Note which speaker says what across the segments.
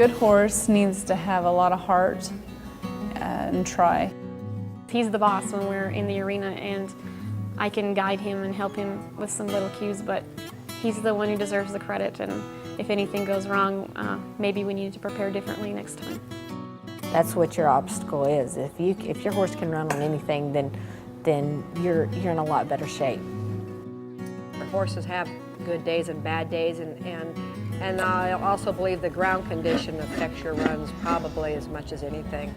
Speaker 1: good horse needs to have a lot of heart and try.
Speaker 2: He's the boss when we're in the arena, and I can guide him and help him with some little cues, but he's the one who deserves the credit, and if anything goes wrong, maybe we need to prepare differently next time.
Speaker 3: That's what your obstacle is. If your horse can run on anything, then you're in a lot better shape.
Speaker 4: Horses have good days and bad days, and I also believe the ground condition affects your runs probably as much as anything.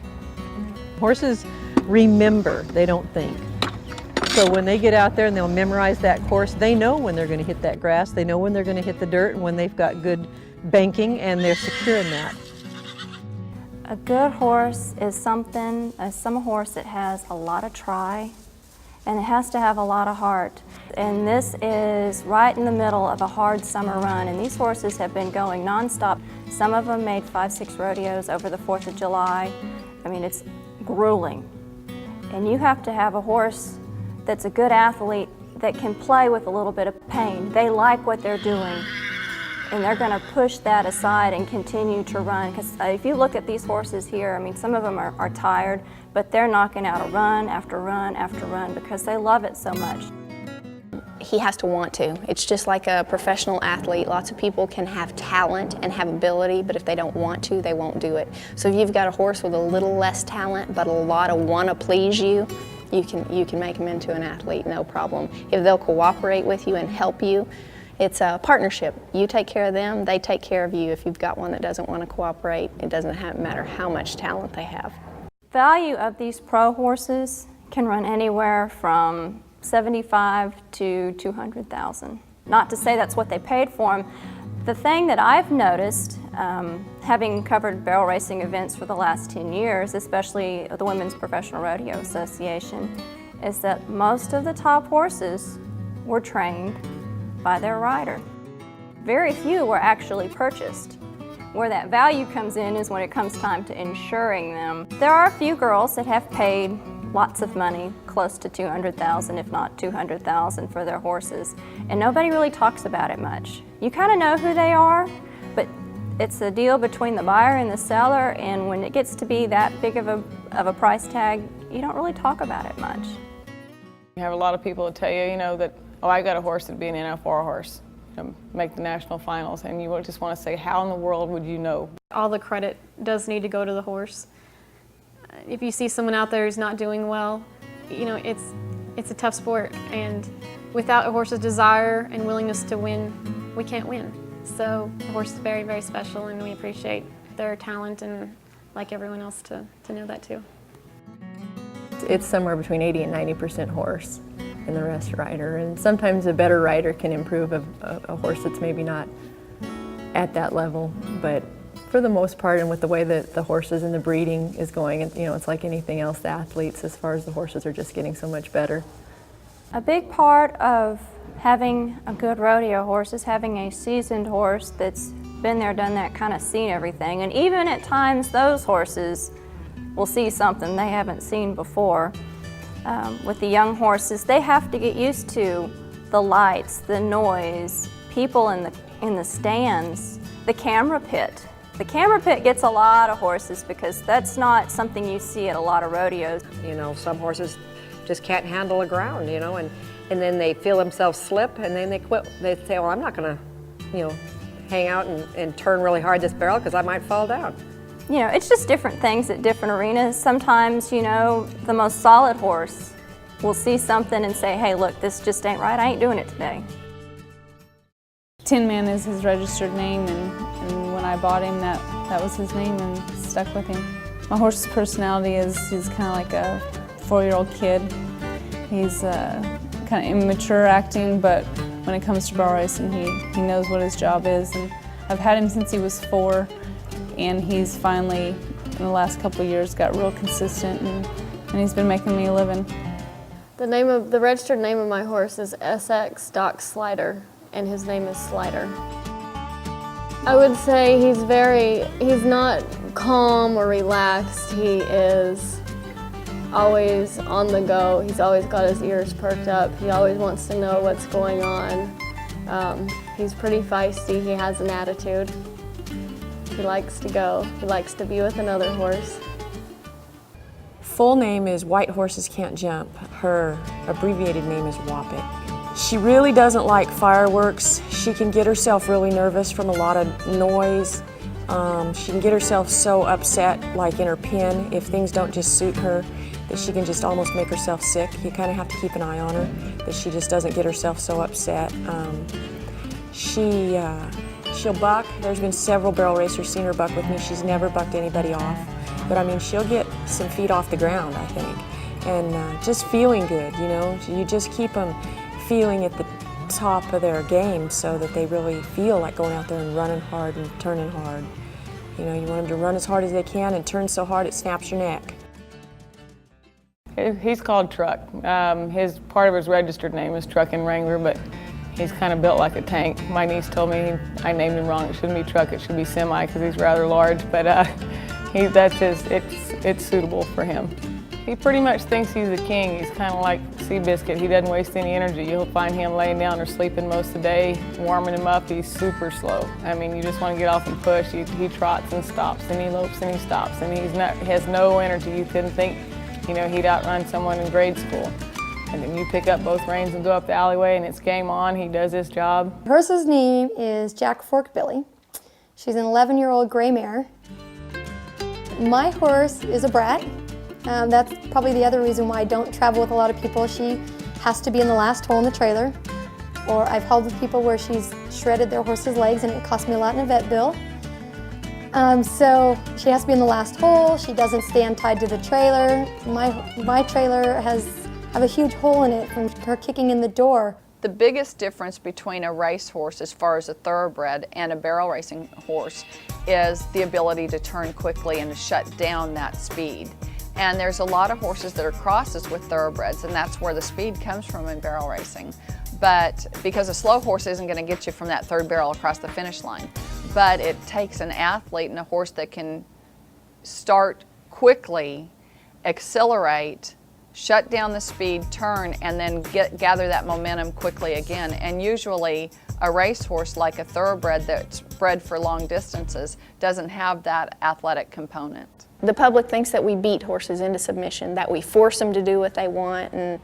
Speaker 5: Horses remember, they don't think. So when they get out there and they'll memorize that course, they know when they're going to hit that grass, they know when they're going to hit the dirt, and when they've got good banking and they're secure in that.
Speaker 6: A good horse is a summer horse that has a lot of try, and it has to have a lot of heart. And this is right in the middle of a hard summer run, and these horses have been going nonstop. Some of them made 5-6 rodeos over the 4th of July. I mean, it's grueling. And you have to have a horse that's a good athlete that can play with a little bit of pain. They like what they're doing, and they're going to push that aside and continue to run. Because if you look at these horses here, I mean, some of them are tired, but they're knocking out a run after run after run because they love it so much.
Speaker 7: He has to want to. It's just like a professional athlete. Lots of people can have talent and have ability, but if they don't want to, they won't do it. So if you've got a horse with a little less talent, but a lot of want to please you, you can make them into an athlete, no problem. If they'll cooperate with you and help you, it's a partnership. You take care of them, they take care of you. If you've got one that doesn't want to cooperate, it doesn't matter how much talent they have.
Speaker 6: Value of these pro horses can run anywhere from $75,000 to $200,000. Not to say that's what they paid for them. The thing that I've noticed, having covered barrel racing events for the last 10 years, especially the Women's Professional Rodeo Association, is that most of the top horses were trained by their rider. Very few were actually purchased. Where that value comes in is when it comes time to insuring them. There are a few girls that have paid lots of money, close to $200,000 if not $200,000 for their horses, and nobody really talks about it much. You kind of know who they are, but it's a deal between the buyer and the seller, and when it gets to be that big of a price tag, you don't really talk about it much.
Speaker 1: You have a lot of people that tell you, that, oh, I got a horse that'd be an NF4 horse, make the national finals, and you just want to say, how in the world would you know?
Speaker 2: All the credit does need to go to the horse. If you see someone out there who's not doing well, it's a tough sport, and without a horse's desire and willingness to win, we can't win. So the horse is very, very special, and we appreciate their talent and like everyone else to know that too.
Speaker 8: It's somewhere between 80 and 90% horse and the rest rider, and sometimes a better rider can improve a horse that's maybe not at that level, but for the most part, and with the way that the horses and the breeding is going, it's like anything else, the athletes, as far as the horses are just getting so much better.
Speaker 6: A big part of having a good rodeo horse is having a seasoned horse that's been there, done that, kind of seen everything. And even at times, those horses will see something they haven't seen before. With the young horses, they have to get used to the lights, the noise, people in the stands, the camera pit. The camera pit gets a lot of horses because that's not something you see at a lot of rodeos.
Speaker 4: Some horses just can't handle the ground, and then they feel themselves slip, and then they quit. They say, well, I'm not going to, hang out and turn really hard this barrel because I might fall down.
Speaker 6: It's just different things at different arenas. Sometimes, the most solid horse will see something and say, hey, look, this just ain't right. I ain't doing it today.
Speaker 1: Tin Man is his registered name, and when I bought him, that was his name and stuck with him. My horse's personality he's kind of like a 4-year-old kid. He's kind of immature acting, but when it comes to barrel racing, he knows what his job is. And I've had him since he was 4, and he's finally, in the last couple of years, got real consistent, and he's been making me a living.
Speaker 2: The registered name of my horse is SX Doc Slider, and his name is Slider. I would say he's not calm or relaxed. He is always on the go. He's always got his ears perked up. He always wants to know what's going on. He's pretty feisty. He has an attitude. He likes to go. He likes to be with another horse.
Speaker 9: Full name is White Horses Can't Jump. Her abbreviated name is Whoppet. She really doesn't like fireworks. She can get herself really nervous from a lot of noise. She can get herself so upset, like in her pen, if things don't just suit her, that she can just almost make herself sick. You kind of have to keep an eye on her, that she just doesn't get herself so upset. She'll buck. There's been several barrel racers seen her buck with me. She's never bucked anybody off. But I mean, she'll get some feet off the ground, I think. And just feeling good, you know. You just keep them feeling at the top of their game so that they really feel like going out there and running hard and turning hard. You know, you want them to run as hard as they can and turn so hard it snaps your neck.
Speaker 10: He's called Truck. Part of his registered name is Truckin' Wrangler, but he's kind of built like a tank. My niece told me I named him wrong. It shouldn't be Truck, it should be Semi, because he's rather large, but it's suitable for him. He pretty much thinks he's the king. He's kind of like Seabiscuit. He doesn't waste any energy. You'll find him laying down or sleeping most of the day. Warming him up, he's super slow. I mean, you just want to get off and push. He trots and stops, and he lopes and he stops, and he has no energy. You couldn't think, you know, he'd outrun someone in grade school. And then you pick up both reins and go up the alleyway, and it's game on. He does his job.
Speaker 11: Horse's name is Jack Fork Billy. She's an 11-year-old gray mare. My horse is a brat. That's probably the other reason why I don't travel with a lot of people. She has to be in the last hole in the trailer. Or I've hauled with people where she's shredded their horse's legs and it cost me a lot in a vet bill. So she has to be in the last hole. She doesn't stand tied to the trailer. My trailer have a huge hole in it from her kicking in the door.
Speaker 12: The biggest difference between a racehorse as far as a thoroughbred and a barrel racing horse is the ability to turn quickly and to shut down that speed. And there's a lot of horses that are crosses with thoroughbreds, and that's where the speed comes from in barrel racing. But because a slow horse isn't going to get you from that third barrel across the finish line. But it takes an athlete and a horse that can start quickly, accelerate, shut down the speed, turn, and then gather that momentum quickly again. And usually a racehorse like a thoroughbred that's bred for long distances doesn't have that athletic component.
Speaker 7: The public thinks that we beat horses into submission, that we force them to do what they want, and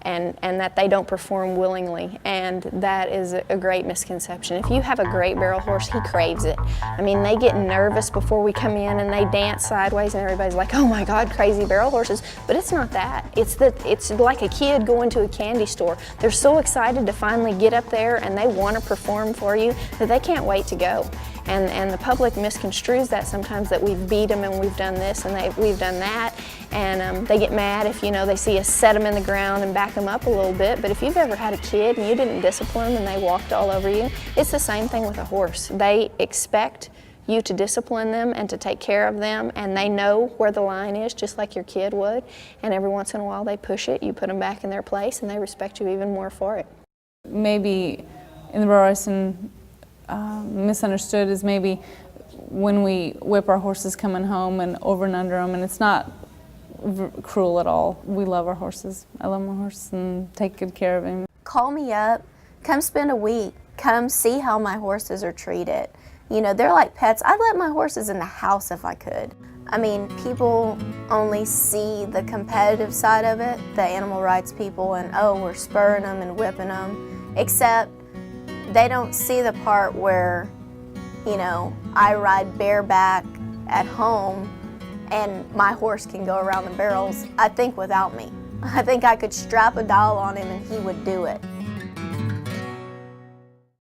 Speaker 7: that they don't perform willingly, and that is a great misconception. If you have a great barrel horse, he craves it. I mean, they get nervous before we come in and they dance sideways and everybody's like, oh my God, crazy barrel horses. But it's not that. It's like a kid going to a candy store. They're so excited to finally get up there and they want to perform for you that they can't wait to go. And the public misconstrues that sometimes, that we've beat them and we've done this and we've done that, and they get mad if, you know, they see us set them in the ground and back them up a little bit. But if you've ever had a kid and you didn't discipline them and they walked all over you, it's the same thing with a horse. They expect you to discipline them and to take care of them, and they know where the line is, just like your kid would, and every once in a while they push it, you put them back in their place, and they respect you even more for it.
Speaker 1: Maybe in the barrel racing, misunderstood is maybe when we whip our horses coming home and over and under them, and it's not cruel at all. We love our horses. I love my horse and take good care of him.
Speaker 13: Call me up, come spend a week, come see how my horses are treated. You know, they're like pets. I'd let my horses in the house if I could. I mean, people only see the competitive side of it, the animal rights people, and oh, we're spurring them and whipping them, except they don't see the part where, you know, I ride bareback at home and my horse can go around the barrels, I think, without me. I think I could strap a dial on him and he would do it.